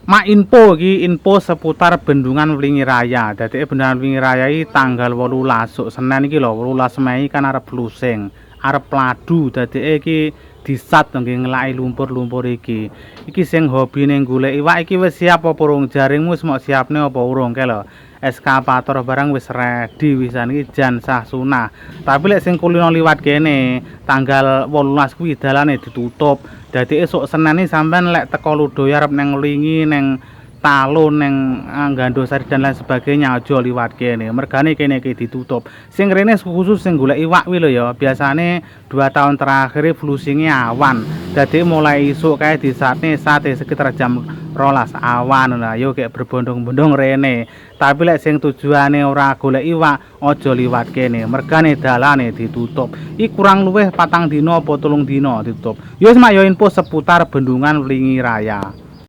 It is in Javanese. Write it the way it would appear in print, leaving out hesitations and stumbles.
Mak info seputar Bendungan Wlingi Raya. Dadi Bendungan Wlingi Raya iki tanggal 18 sok Senin iki lho, 18 Mei kan arep blusing, arep pladu. Dadi iki disat nggih ngelaki lumpur-lumpur iki. Iki sing hobine golek iwak iki wis siap apa urung? Jaringmu wis mok siapne apa urung ke lho. Eskapator barang wis ready wisan iki jan sah sunah. Tapi lek sing kulino liwat kene tanggal 18 kuwi dalane ditutup. Dadi esuk Senin iki sampean lek teko Ludoya arep neng Wlingi neng Talun neng Gandosari dan lain sebagainya aja liwat kene. Mergane kene iki ditutup. Sing rene khusus sing golek iwak kuwi lho ya. Biasane 2 tahun terakhir flusinge awan. Dadi mulai isuk kae disatne sate sekitar jam 12 awan. Nah, yo kayak berbondong-bondong rene. Tapi lek sing tujuane ora golek iwak aja liwat kene. Mergane dalane ditutup. Iki kurang luwih 4 dina apa 3 dina ditutup. Yo wis mak yo info seputar Bendungan Wlingi Raya.